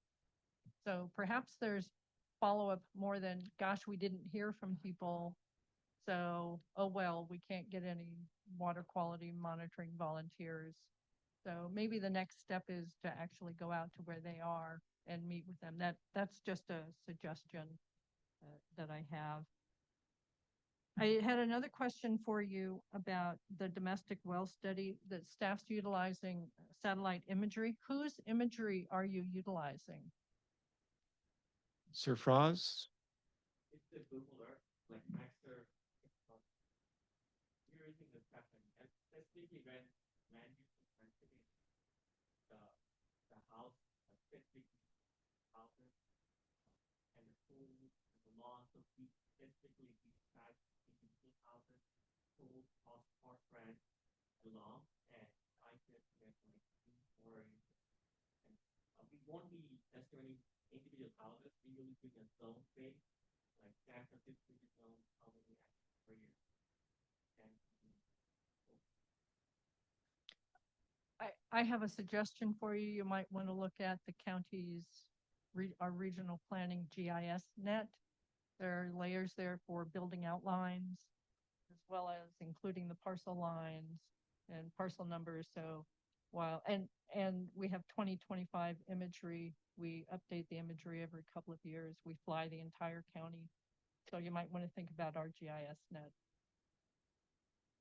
So perhaps there's follow-up more than, gosh, we didn't hear from people, so, oh, well, we can't get any water quality monitoring volunteers. So maybe the next step is to actually go out to where they are and meet with them. That's just a suggestion that I have. I had another question for you about the domestic well study that staff's utilizing satellite imagery. Whose imagery are you utilizing? Sir Froz? It's the Google Earth, like master. You're using the pattern, and specifically when land use is sensitive, the house, specific houses, and the pool, and the lawn, so we specifically decide individual houses, pool, horse ranch, the lawn, and I said that like or and we won't be necessarily individual houses, we will be a zone base, like San Francisco zone, how many acres per year. And I have a suggestion for you. You might want to look at the county's, our regional planning GIS net. There are layers there for building outlines, as well as including the parcel lines and parcel numbers. So while, and we have 2025 imagery. We update the imagery every couple of years. We fly the entire county. So you might want to think about our GIS net.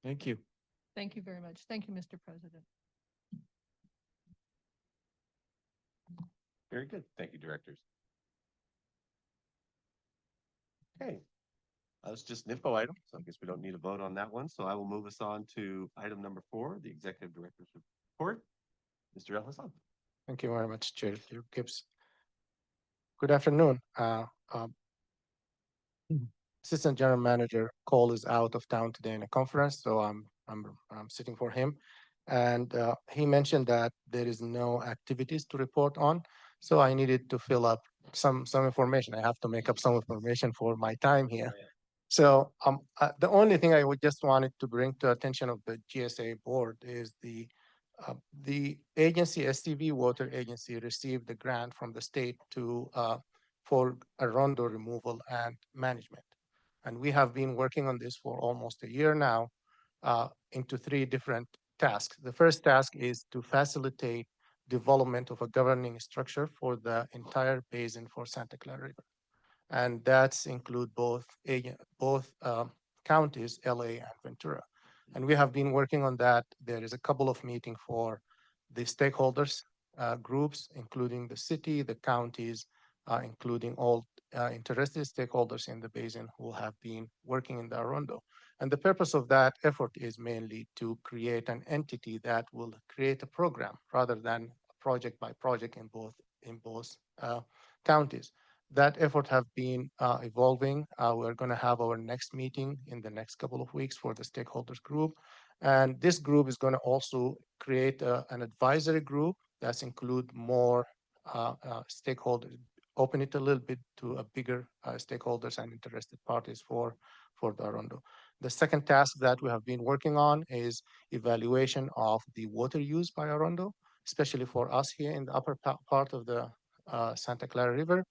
Thank you. Thank you very much. Thank you, Mr. President. Very good. Thank you, directors. Okay. It's just an info item, so I guess we don't need a vote on that one. So I will move us on to item number 4, the executive director's report. Mr. El-Hassan. Thank you very much, Chair Gibbs. Good afternoon. Assistant General Manager Cole is out of town today in a conference, so I'm sitting for him. And he mentioned that there is no activities to report on, so I needed to fill up some information. I have to make up some information for my time here. So the only thing I would just wanted to bring to attention of the GSA board is the agency, SCV Water Agency, received the grant from the state to for Arondo removal and management. And we have been working on this for almost a year now into 3 different tasks. The first task is to facilitate development of a governing structure for the entire basin for Santa Clara River. And that's include both counties, LA and Ventura. And we have been working on that. There is a couple of meetings for the stakeholders groups, including the city, the counties, including all interested stakeholders in the basin who have been working in the Arondo. And the purpose of that effort is mainly to create an entity that will create a program rather than project by project in both counties. That effort have been evolving. We're going to have our next meeting in the next couple of weeks for the stakeholders group. And this group is going to also create an advisory group that's include more stakeholders, open it a little bit to a bigger stakeholders and interested parties for the Arondo. The second task that we have been working on is evaluation of the water use by Arondo, especially for us here in the upper part of the Santa Clara River.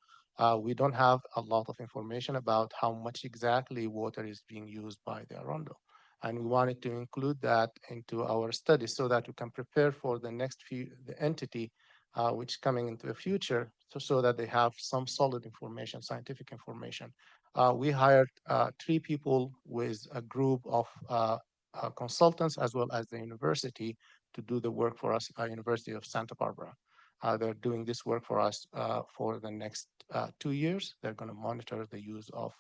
We don't have a lot of information about how much exactly water is being used by the Arondo. And we wanted to include that into our study so that we can prepare for the next the entity which is coming into the future, so that they have some solid information, scientific information. We hired 3 people with a group of consultants as well as the university to do the work for us at University of Santa Barbara. They're doing this work for us for the next 2 years. They're going to monitor the use of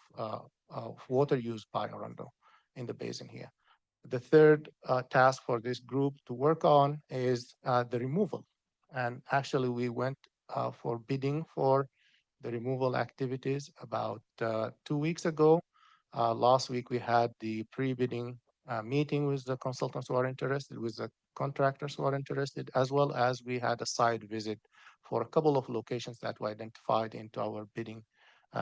water used by Arondo in the basin here. The third task for this group to work on is the removal. And actually, we went for bidding for the removal activities about 2 weeks ago. Last week, we had the pre-bidding meeting with the consultants who are interested, with the contractors who are interested, as well as we had a site visit for a couple of locations that we identified into our bidding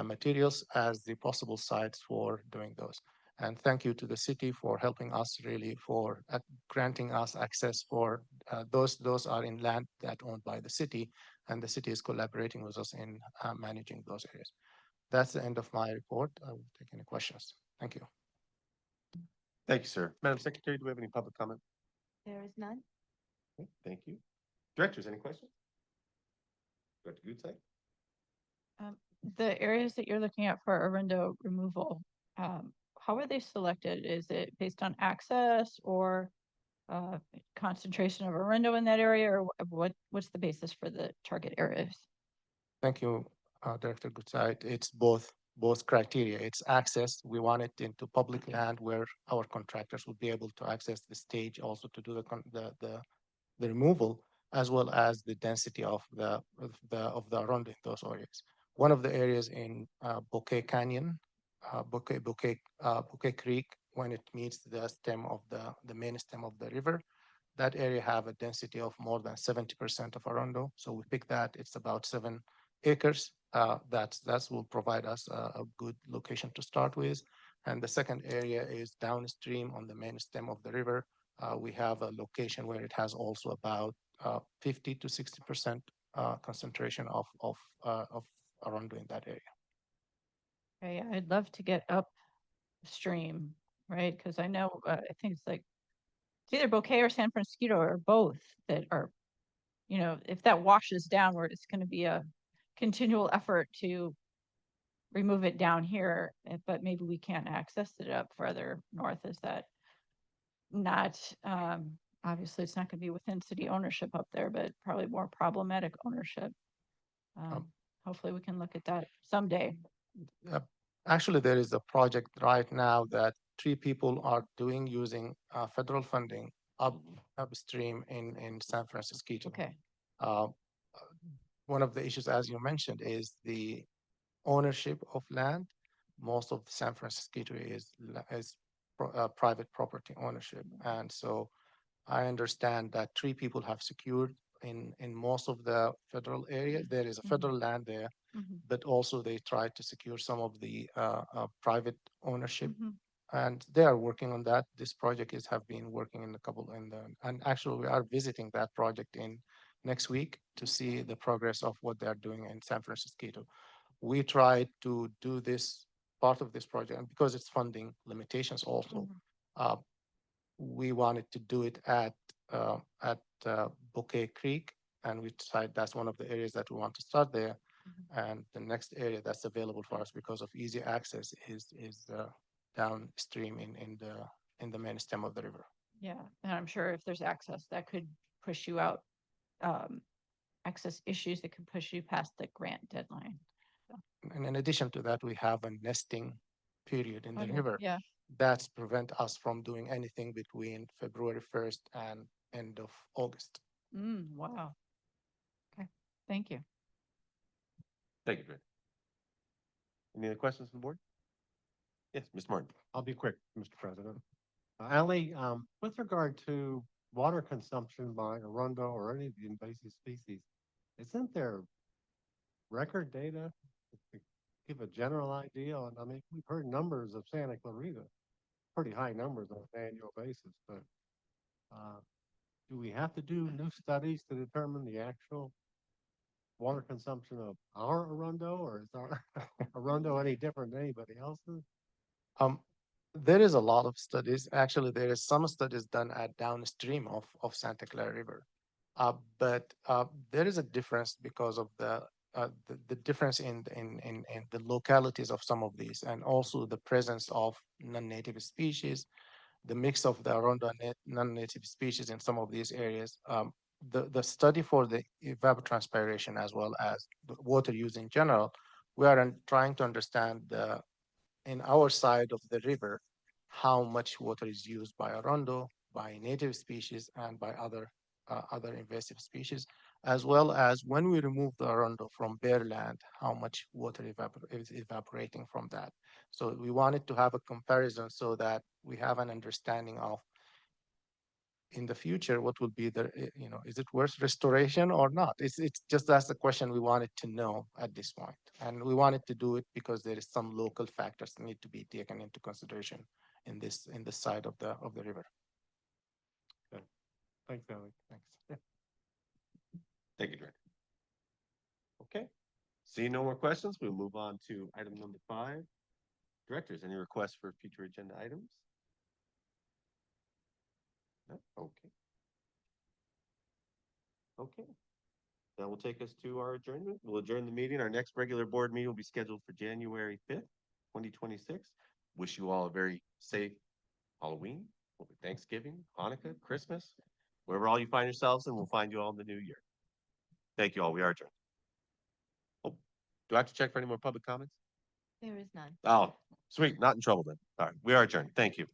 materials as the possible sites for doing those. And thank you to the city for helping us really for granting us access for those are in land that owned by the city, and the city is collaborating with us in managing those areas. That's the end of my report. I will take any questions. Thank you. Thank you, sir. Madam Secretary, do we have any public comment? There is none. Okay, thank you. Directors, any questions? Director Gutzeit? The areas that you're looking at for Arondo removal, how are they selected? Is it based on access or concentration of Arundel in that area, or what's the basis for the target areas? Thank you, Director Goodside. It's both criteria. It's access. We want it into public land where our contractors will be able to access the stage also to do the removal, as well as the density of the Arundel in those areas. One of the areas in Bouquet Canyon, Bouquet Creek, when it meets the stem of the main stem of the river, that area have a density of more than 70% of Arundel. So we pick that. It's about 7 acres. That will provide us a good location to start with. And the second area is downstream on the main stem of the river. We have a location where it has also about 50 to 60% concentration of Arundel in that area. Okay, I'd love to get upstream, right? Because I know, I think it's like, it's either Bouquet or San Francisco or both that are, if that washes downward, it's going to be a continual effort to remove it down here, but maybe we can't access it up further north. Is that not, obviously it's not going to be within city ownership up there, but probably more problematic ownership. Hopefully we can look at that someday. Actually, there is a project right now that 3 people are doing using federal funding upstream in San Francisco. Okay. One of the issues, as you mentioned, is the ownership of land. Most of San Francisco is private property ownership, and so I understand that 3 people have secured in most of the federal area. There is a federal land there, but also they tried to secure some of the private ownership, and they are working on that. This project have been working in and actually we are visiting that project in next week to see the progress of what they are doing in San Francisco. We tried to do this part of this project, and because it's funding limitations also, we wanted to do it at Bouquet Creek, and we decided that's one of the areas that we want to start there. And the next area that's available for us because of easy access is downstream in the main stem of the river. Yeah, and I'm sure if there's access, that could push you out, access issues that could push you past the grant deadline. And in addition to that, we have a nesting period in the Okay, river. yeah. That's prevent us from doing anything between February 1st and end of August. Wow. Okay, thank you. Thank you, Greg. Any other questions from the board? Yes, Ms. Martin. I'll be quick, Mr. President. Ali, with regard to water consumption by Arundel or any of the invasive species, isn't there record data to give a general idea on? I mean, we've heard numbers of Santa Clarita, pretty high numbers on an annual basis, but do we have to do new studies to determine the actual water consumption of our Arundel, or is our Arundel any different than anybody else's? There is a lot of studies. Actually, there is some studies done at downstream of Santa Clara River. But there is a difference because of the difference in the localities of some of these, and also the presence of non-native species, the mix of the Arundel non-native species in some of these areas. The study for the evapotranspiration as well as the water use in general, we are trying to understand in our side of the river how much water is used by Arundel, by native species, and by other invasive species, as well as when we remove the Arundel from bare land, how much water is evaporating from that. So we wanted to have a comparison so that we have an understanding of in the future what will be is it worth restoration or not? It's just that's the question we wanted to know at this point, and we wanted to do it because there is some local factors that need to be taken into consideration in this side of the river. Okay. Thanks, Ali. Thanks. Thank you, Director. Okay, seeing no more questions, we'll move on to item number 5. Directors, any requests for future agenda items? No? Okay. Okay. That will take us to our adjournment. We'll adjourn the meeting. Our next regular board meeting will be scheduled for January 5th, 2026. wish you all a very safe Halloween, Thanksgiving, Hanukkah, Christmas, wherever all you find yourselves, and we'll find you all in the new year. Thank you all. We are adjourned. Oh, do I have to check for any more public comments? There is none. Oh, sweet. Not in trouble then. All right. We are adjourned. Thank you.